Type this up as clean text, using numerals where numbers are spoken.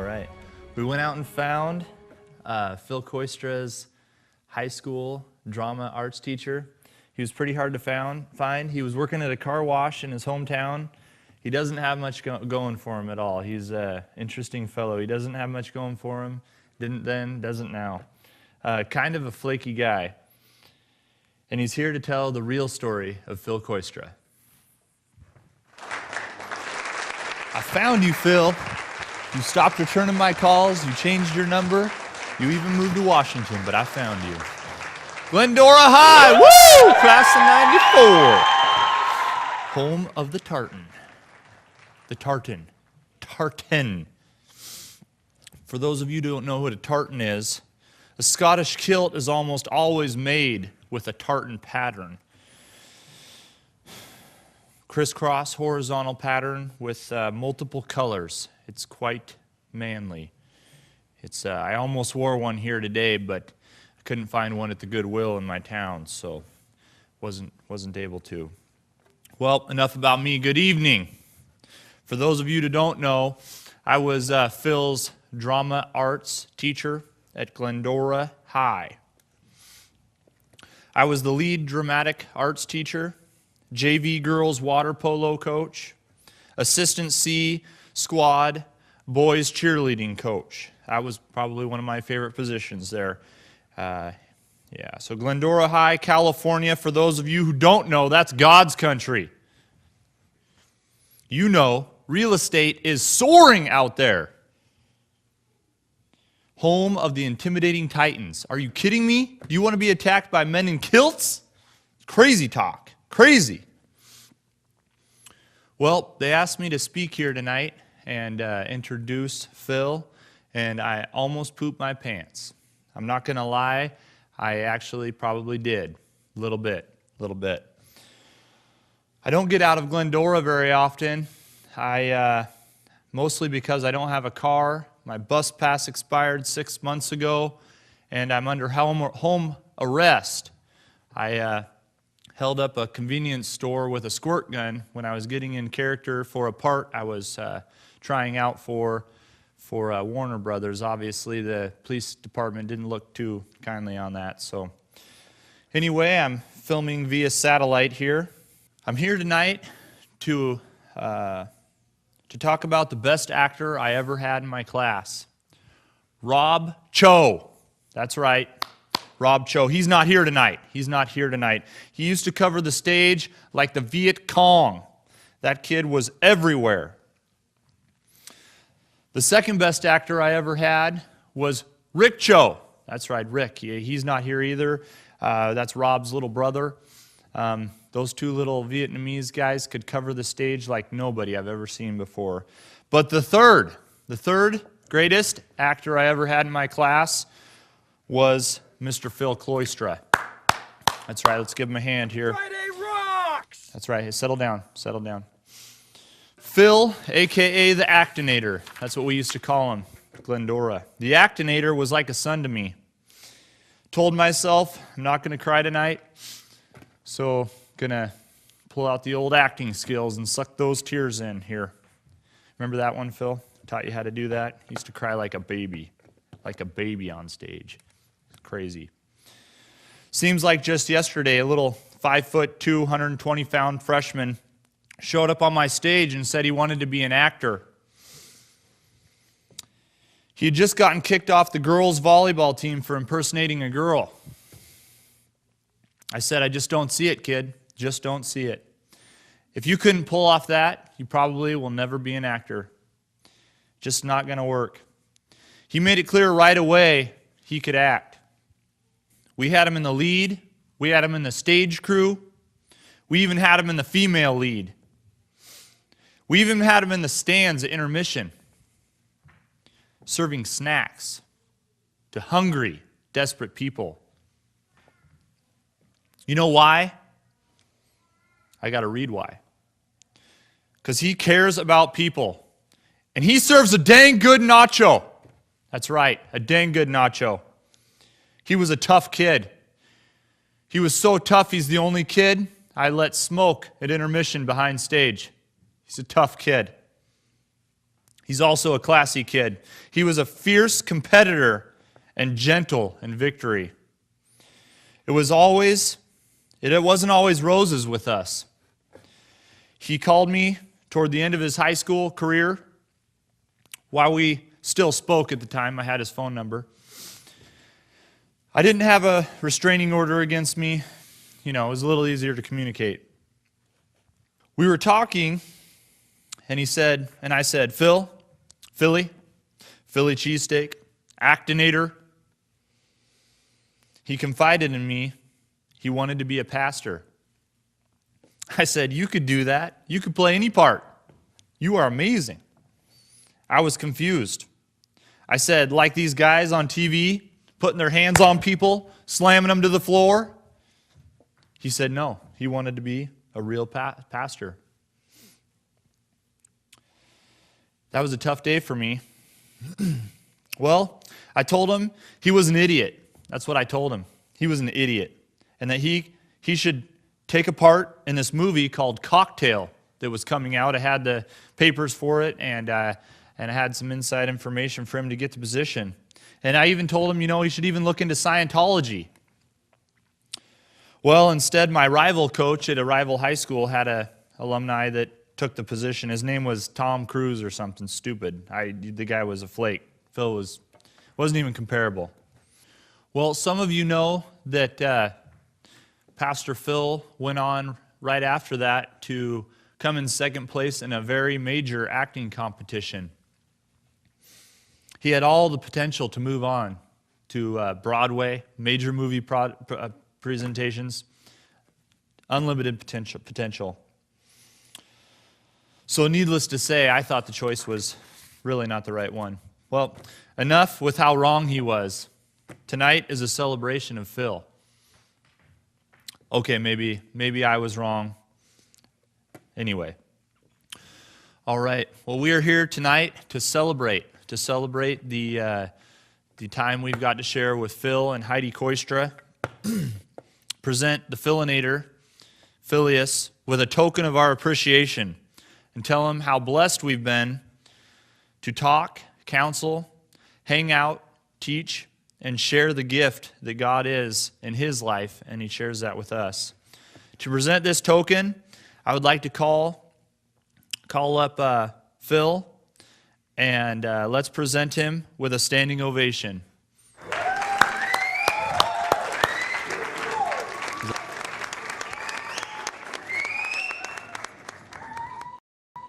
right. We went out and found Phil Koistra's high school drama arts teacher. He was pretty hard to find. He was working at a car wash in his hometown. He doesn't have much going for him at all. He's an interesting fellow. He doesn't have much going for him. Didn't then, doesn't now. Kind of a flaky guy. And he's here to tell the real story of Phil Koistra. I found you, Phil. You stopped returning my calls. You changed your number. You even moved to Washington, but I found you. Glendora High, woo! Class of '94. Home of the tartan. The tartan. Tartan. For those of you who don't know what a tartan is, a Scottish kilt is almost always made with a tartan pattern. Crisscross horizontal pattern with multiple colors. It's quite manly. I almost wore one here today, but I couldn't find one at the Goodwill in my town, so wasn't able to. Well, enough about me. Good evening. For those of you who don't know, I was Phil's drama arts teacher at Glendora High. I was the lead dramatic arts teacher, JV girls water polo coach, assistant C squad boys cheerleading coach. That was probably one of my favorite positions there. So Glendora High, California, for those of you who don't know, that's God's country. You know, real estate is soaring out there. Home of the intimidating titans. Are you kidding me? Do you want to be attacked by men in kilts? Crazy talk. Crazy. Well, they asked me to speak here tonight and introduce Phil, and I almost pooped my pants. I'm not going to lie, I actually probably did. A little bit. I don't get out of Glendora very often. Mostly because I don't have a car. My bus pass expired 6 months ago, and I'm under home arrest. I held up a convenience store with a squirt gun when I was getting in character for a part I was trying out for Warner Brothers. Obviously, the police department didn't look too kindly on that. So anyway, I'm filming via satellite here. I'm here tonight to talk about the best actor I ever had in my class, Rob Cho. That's right, Rob Cho. He's not here tonight. He used to cover the stage like the Viet Cong. That kid was everywhere. The second best actor I ever had was Rick Cho. That's right, Rick. He's not here either. That's Rob's little brother. Those two little Vietnamese guys could cover the stage like nobody I've ever seen before. But the third greatest actor I ever had in my class was Mr. Phil Koistra. That's right, let's give him a hand here. Friday rocks! That's right, hey, settle down. Phil, a.k.a. the Actinator. That's what we used to call him, Glendora. The Actinator was like a son to me. Told myself, I'm not going to cry tonight, so going to pull out the old acting skills and suck those tears in here. Remember that one, Phil? Taught you how to do that? Used to cry like a baby on stage. Crazy. Seems like just yesterday, a little 5'2", 120-pound freshman showed up on my stage and said he wanted to be an actor. He had just gotten kicked off the girls' volleyball team for impersonating a girl. I said, I just don't see it, kid. Just don't see it. If you couldn't pull off that, you probably will never be an actor. Just not going to work. He made it clear right away he could act. We had him in the lead. We had him in the stage crew. We even had him in the female lead. We even had him in the stands at intermission, serving snacks to hungry, desperate people. You know why? I got to read why. Because he cares about people. And he serves a dang good nacho. That's right, a dang good nacho. He was a tough kid. He was so tough, he's the only kid I let smoke at intermission behind stage. He's a tough kid. He's also a classy kid. He was a fierce competitor and gentle in victory. It wasn't always roses with us. He called me toward the end of his high school career. While we still spoke at the time, I had his phone number. I didn't have a restraining order against me. It was a little easier to communicate. We were talking, and I said, Philly cheesesteak, actinator. He confided in me. He wanted to be a pastor. I said, you could do that. You could play any part. You are amazing. I was confused. I said, like these guys on TV, putting their hands on people, slamming them to the floor? He said no. He wanted to be a real pastor. That was a tough day for me. Well, I told him he was an idiot. That's what I told him. He was an idiot. And that he should take a part in this movie called Cocktail that was coming out. I had the papers for it, and I had some inside information for him to get the position. And I even told him, he should even look into Scientology. Well, instead, my rival coach at a rival high school had a alumni that took the position. His name was Tom Cruise or something stupid. The guy was a flake. Phil wasn't even comparable. Well, some of you know that Pastor Phil went on right after that to come in second place in a very major acting competition. He had all the potential to move on to Broadway, major movie presentations, unlimited potential. So needless to say, I thought the choice was really not the right one. Well, enough with how wrong he was. Tonight is a celebration of Phil. Okay, maybe I was wrong. Anyway. All right. Well, we are here tonight to celebrate the time we've got to share with Phil and Heidi Koistra. Present the Philinator, Phileas, with a token of our appreciation and tell him how blessed we've been to talk, counsel, hang out, teach, and share the gift that God is in his life, and he shares that with us. To present this token, I would like to call up Phil, and let's present him with a standing ovation.